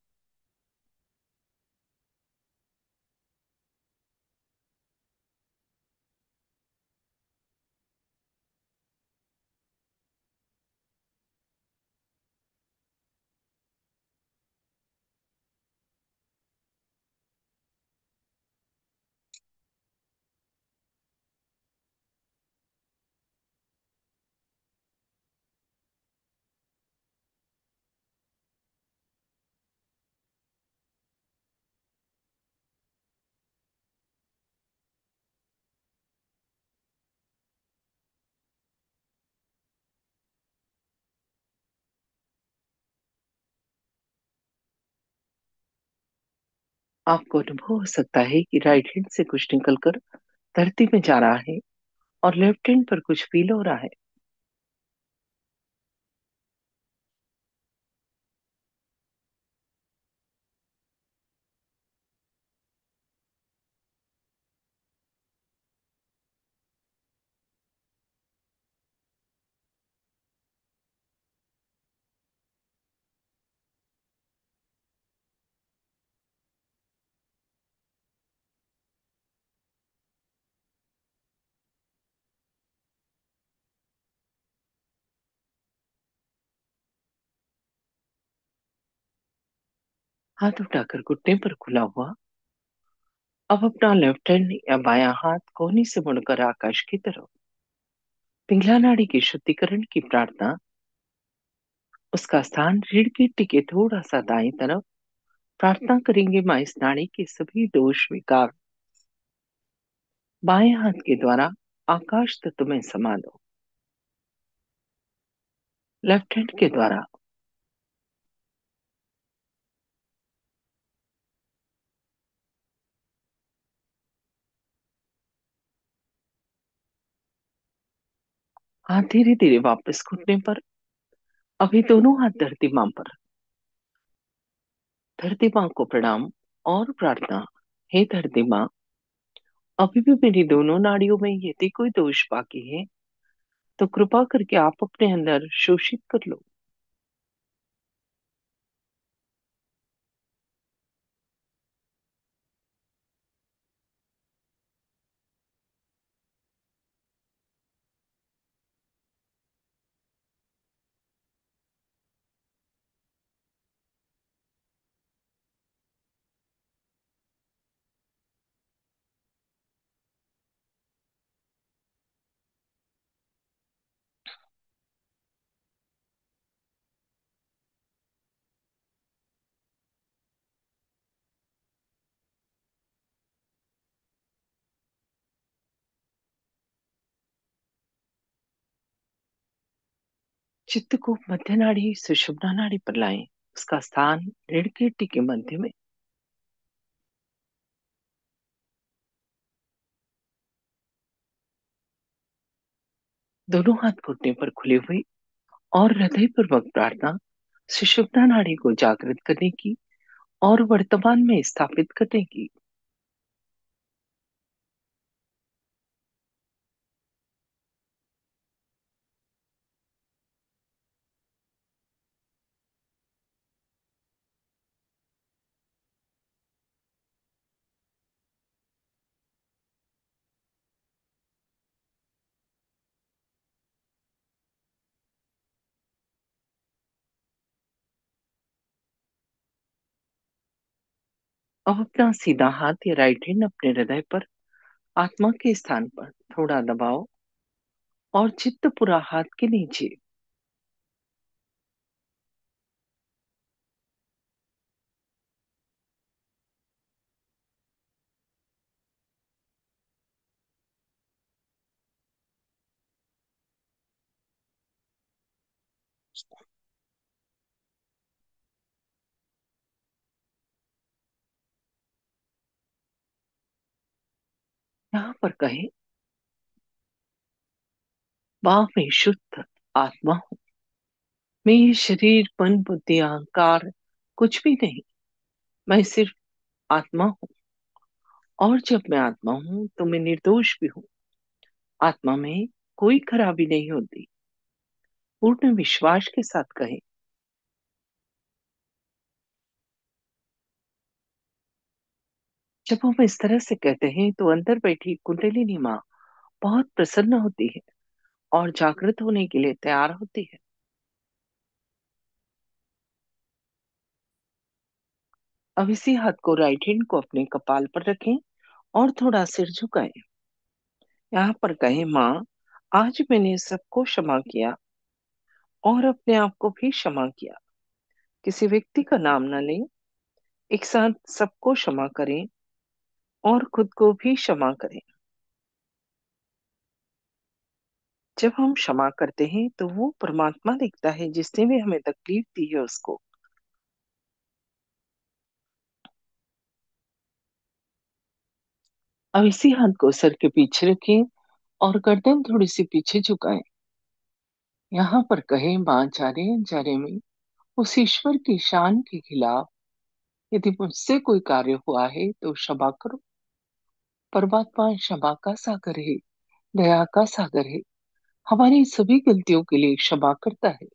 आपको अनुभव हो सकता है कि राइट हैंड से कुछ निकलकर धरती में जा रहा है और लेफ्ट हैंड पर कुछ फील हो रहा है। हाथ उठाकर घुटने पर खुला हुआ। अब अपना लेफ्ट हैंड या बायां हाथ कोहनी से मुड़कर आकाश की तरफ। पिंगला नाड़ी के शुद्धिकरण की प्रार्थना। उसका स्थान रीढ़ की हड्डी के थोड़ा सा दाएं तरफ। प्रार्थना करेंगे मां इस नाड़ी के सभी दोष विकार बाएं हाथ के द्वारा आकाश तत्व में समा दो। लेफ्ट हैंड के द्वारा हाथ धीरे धीरे वापस घुटने पर। अभी दोनों हाथ धरती मां पर। धरती मां को प्रणाम और प्रार्थना। हे धरती मां, अभी भी मेरी दोनों नाड़ियों में यदि कोई दोष बाकी है तो कृपा करके आप अपने अंदर शोषित कर लो। चित्त को मध्य नाड़ी सुषुम्ना नाड़ी पर लाएं। उसका स्थान रीढ़ की हड्डी के मध्य में। दोनों हाथ घुटने पर खुले हुए और हृदय पूर्वक प्रार्थना सुषुम्ना नाड़ी को जागृत करने की और वर्तमान में स्थापित करने की। अब अपना सीधा हाथ या राइट हैंड अपने हृदय पर आत्मा के स्थान पर थोड़ा दबाओ और चित्त पूरा हाथ के नीचे। यहाँ पर कहें, वाह मैं शुद्ध आत्मा हूँ। मैं ये शरीर मन बुद्धि अहंकार कुछ भी नहीं। मैं सिर्फ आत्मा हूँ। और जब मैं आत्मा हूँ तो मैं निर्दोष भी हूँ। आत्मा में कोई खराबी नहीं होती। पूर्ण विश्वास के साथ कहें। जब हम इस तरह से कहते हैं तो अंदर बैठी कुंडलिनी माँ बहुत प्रसन्न होती है और जागृत होने के लिए तैयार होती है। अब इसी हाथ को राइट हैंड को अपने कपाल पर रखें और थोड़ा सिर झुकाएं। यहाँ पर कहें, माँ आज मैंने सबको क्षमा किया और अपने आप को भी क्षमा किया। किसी व्यक्ति का नाम न लें। एक साथ सबको क्षमा करें और खुद को भी क्षमा करें। जब हम क्षमा करते हैं तो वो परमात्मा दिखता है जिसने भी हमें तकलीफ दी है उसको। अब इसी हाथ को सर के पीछे रखें और गर्दन थोड़ी सी पीछे झुकाएं। यहाँ पर कहें मां जाने अनजाने में उस ईश्वर की शान के खिलाफ, यदि मुझसे कोई कार्य हुआ है तो क्षमा करो। परमात्मा क्षमा का सागर है, दया का सागर है, हमारी सभी गलतियों के लिए क्षमा करता है।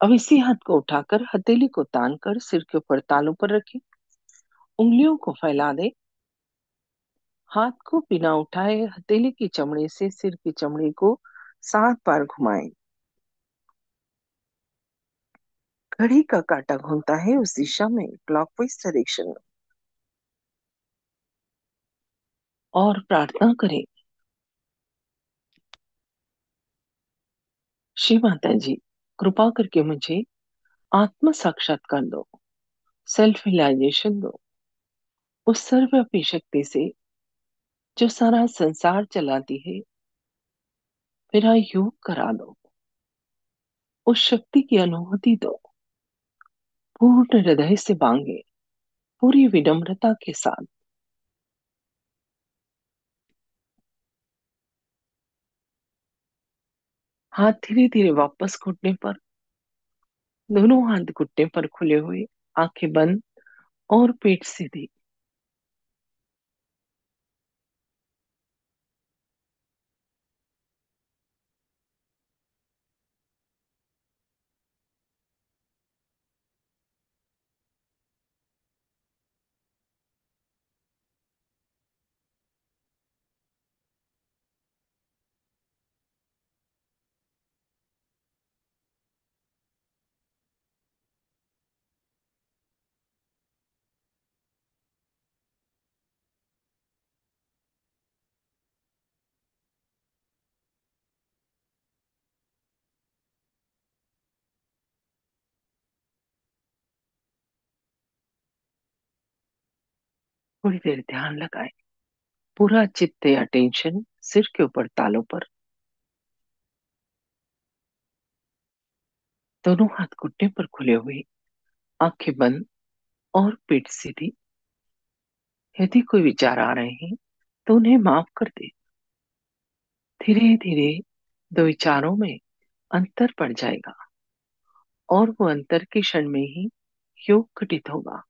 अब इसी हाथ को उठाकर हथेली को तान कर सिर के ऊपर तालू पर रखें। उंगलियों को फैला दें। हाथ को बिना उठाए हथेली की चमड़ी से सिर की चमड़ी को 7 बार घुमाएं। घड़ी का कांटा घूमता है उस दिशा में, क्लॉकवाइज डायरेक्शन में। और प्रार्थना करें, श्री माता जी कृपा करके मुझे आत्म साक्षात्कार दो, सेल्फ रियलाइजेशन दो, उस सर्वव्यापी शक्ति से जो सारा संसार चलाती है। मेरा योग करा दो, उस शक्ति की अनुभूति दो। पूर्ण हृदय से मांगे, पूरी विनम्रता के साथ। हाथ धीरे धीरे वापस घुटने पर, दोनों हाथ घुटने पर खुले हुए, आंखें बंद और पेट सीधी। थोड़ी देर ध्यान लगाए, पूरा चित्त या टेंशन सिर के ऊपर तालों पर। दोनों हाथ घुटने पर खुले हुए, आंखें बंद और पेट सीधी। यदि कोई विचार आ रहे हैं तो उन्हें माफ कर दे। धीरे धीरे दो विचारों में अंतर पड़ जाएगा और वो अंतर के क्षण में ही योग घटित होगा।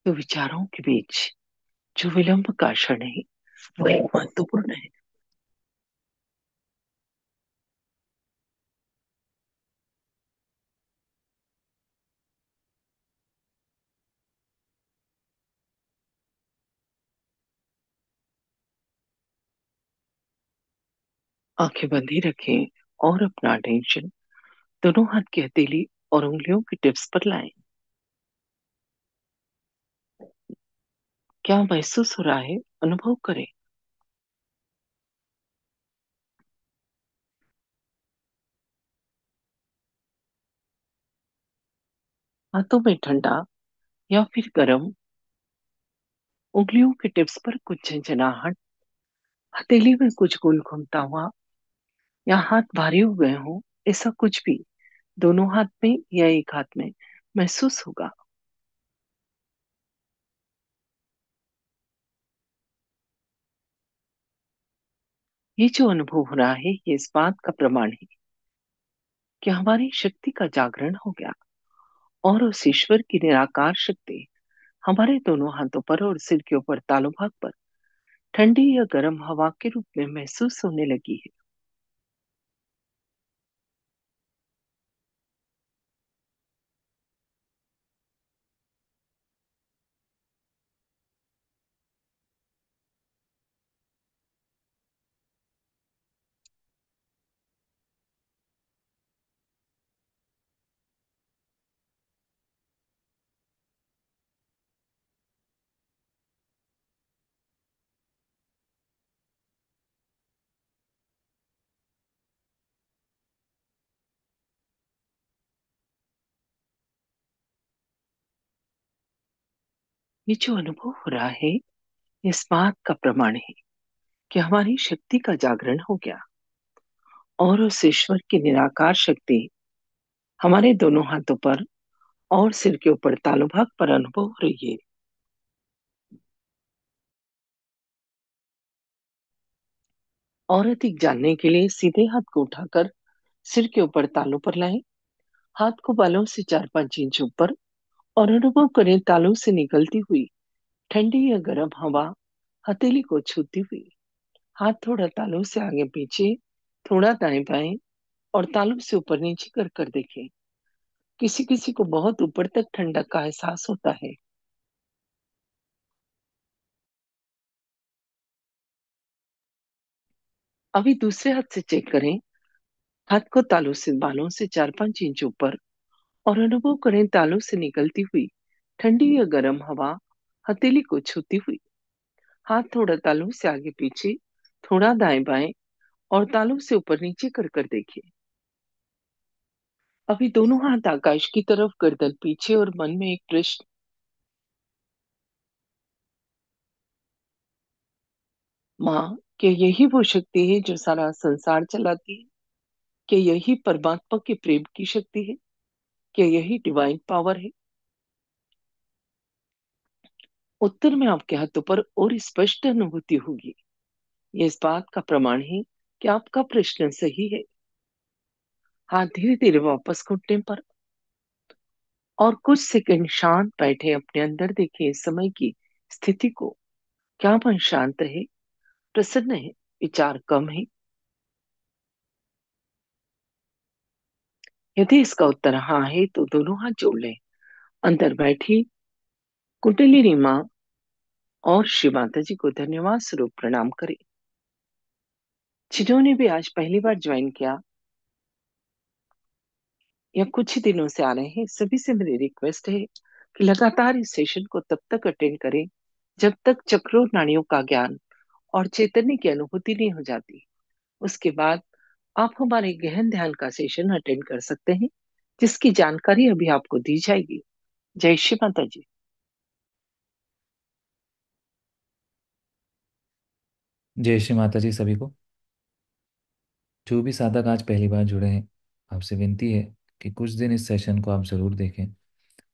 तो विचारों के बीच जो विलंब का क्षण है वही महत्वपूर्ण है। आंखें बंद ही रखें और अपना अटेंशन दोनों हाथ की हथेली और उंगलियों की टिप्स पर लाएं। क्या महसूस हो रहा है, अनुभव करें। हाथों में ठंडा या फिर गर्म, उंगलियों के टिप्स पर कुछ झंझनाहट, हथेली में कुछ गोल घूमता हुआ या हाथ भारी हो गए हो, ऐसा कुछ भी दोनों हाथ में या एक हाथ में महसूस होगा। ये जो अनुभव हो रहा है ये इस बात का प्रमाण है कि हमारी शक्ति का जागरण हो गया और उस ईश्वर की निराकार शक्ति हमारे दोनों हाथों पर और सिर के ऊपर तालु भाग पर ठंडी या गर्म हवा के रूप में महसूस होने लगी है। ये जो अनुभव हो रहा है, इस बात का प्रमाण है कि हमारी शक्ति का जागरण हो गया और उस ईश्वर की निराकार शक्ति हमारे दोनों हाथों पर और सिर के ऊपर तालु भाग पर अनुभव हो रही है। और अधिक जानने के लिए सीधे हाथ को उठाकर सिर के ऊपर तालू पर लाएं। हाथ को बालों से 4-5 इंच ऊपर और अनुभव करें तालू से निकलती हुई ठंडी या गर्म हवा हथेली को छूती हुई। हाथ थोड़ा तालू से आगे पीछे, थोड़ा दाएं बाएं और तालू से ऊपर नीचे कर कर देखें। किसी किसी को बहुत ऊपर तक ठंडक का एहसास होता है। अभी दूसरे हाथ से चेक करें। हाथ को तालू से बालों से 4-5 इंच ऊपर और अनुभव करें तालू से निकलती हुई ठंडी या गर्म हवा हथेली को छूती हुई। हाथ थोड़ा तालू से आगे पीछे, थोड़ा दाएं बाएं और तालू से ऊपर नीचे कर कर देखिए। अभी दोनों हाथ आकाश की तरफ, गर्दन पीछे और मन में एक प्रश्न। माँ, क्या यही वो शक्ति है जो सारा संसार चलाती है? क्या यही परमात्मा के प्रेम की शक्ति है? क्या यही डिवाइन पावर है? उत्तर में आपके हाथों पर और स्पष्ट अनुभूति होगी। ये इस बात का प्रमाण है कि आपका प्रश्न सही है। हाथ धीरे धीरे वापस घुटने पर और कुछ सेकंड शांत बैठे अपने अंदर देखें इस समय की स्थिति को। क्या मन शांत है, प्रसन्न है, विचार कम है? यदि इसका उत्तर हाँ है तो दोनों हाथ जोड़ लें। अंदर बैठी कुंडलिनी माँ और श्री माता जी को धन्यवाद स्वरूप प्रणाम करें। जिन्होंने भी आज पहली बार ज्वाइन किया या कुछ ही दिनों से आ रहे हैं, सभी से मेरी रिक्वेस्ट है कि लगातार इस सेशन को तब तक अटेंड करें जब तक चक्रों नाड़ियों का ज्ञान और चैतन्य की अनुभूति नहीं हो जाती। उसके बाद आप हमारे गहन ध्यान का सेशन अटेंड कर सकते हैं, जिसकी जानकारी अभी आपको दी जाएगी। जय श्री माता जी। जय श्री माता जी सभी को। जो भी साधक आज पहली बार जुड़े हैं, आपसे विनती है कि कुछ दिन इस सेशन को आप ज़रूर देखें।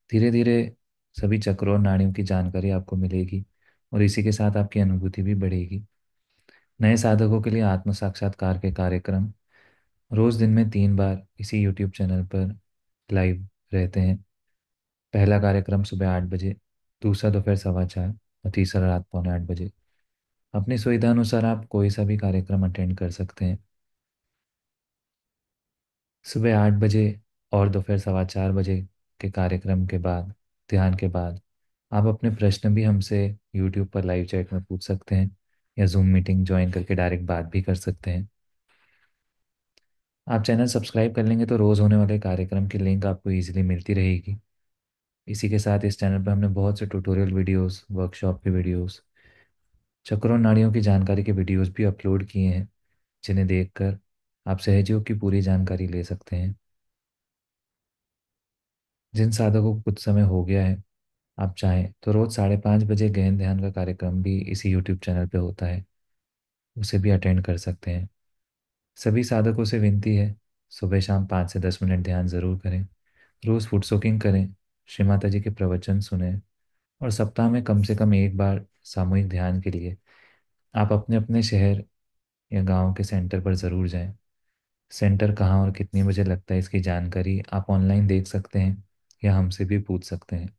धीरे धीरे सभी चक्रों और नाड़ियों की जानकारी आपको मिलेगी और इसी के साथ आपकी अनुभूति भी बढ़ेगी। नए साधकों के लिए आत्म साक्षात्कार के कार्यक्रम रोज़ दिन में 3 बार इसी यूट्यूब चैनल पर लाइव रहते हैं। पहला कार्यक्रम सुबह 8 बजे, दूसरा दोपहर 4:15 और तीसरा रात 7:45 बजे। अपनी सुविधा अनुसार आप कोई सा भी कार्यक्रम अटेंड कर सकते हैं। सुबह 8 बजे और दोपहर 4:15 बजे के कार्यक्रम के बाद, ध्यान के बाद, आप अपने प्रश्न भी हमसे यूट्यूब पर लाइव चैट में पूछ सकते हैं या जूम मीटिंग ज्वाइन करके डायरेक्ट बात भी कर सकते हैं। आप चैनल सब्सक्राइब कर लेंगे तो रोज़ होने वाले कार्यक्रम की लिंक आपको ईजिली मिलती रहेगी। इसी के साथ इस चैनल पर हमने बहुत से ट्यूटोरियल वीडियोस, वर्कशॉप के वीडियोस, चक्रों नाड़ियों की जानकारी के वीडियोस भी अपलोड किए हैं, जिन्हें देखकर आप सहजयोग की पूरी जानकारी ले सकते हैं। जिन साधकों को कुछ समय हो गया है, आप चाहें तो रोज़ 5:30 बजे गहन ध्यान का कार्यक्रम भी इसी यूट्यूब चैनल पे होता है, उसे भी अटेंड कर सकते हैं। सभी साधकों से विनती है, सुबह शाम 5 से 10 मिनट ध्यान ज़रूर करें। रोज़ फुट सोकिंग करें, श्री माता जी के प्रवचन सुने और सप्ताह में कम से कम एक बार सामूहिक ध्यान के लिए आप अपने अपने शहर या गांव के सेंटर पर ज़रूर जाएं। सेंटर कहाँ और कितने बजे लगता है, इसकी जानकारी आप ऑनलाइन देख सकते हैं या हमसे भी पूछ सकते हैं।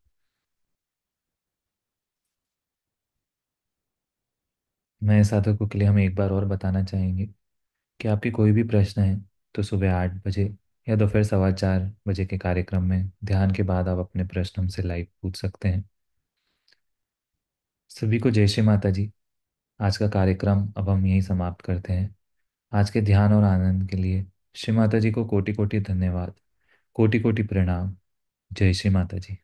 नए साधकों के लिए हम एक बार और बताना चाहेंगे कि आपके कोई भी प्रश्न है तो सुबह 8 बजे या दोपहर 4:15 बजे के कार्यक्रम में ध्यान के बाद आप अपने प्रश्न हमसे लाइव पूछ सकते हैं। सभी को जय श्री माता जी। आज का कार्यक्रम अब हम यहीं समाप्त करते हैं। आज के ध्यान और आनंद के लिए श्री माता जी को कोटि कोटि धन्यवाद, कोटि कोटि प्रणाम। जय श्री माता जी।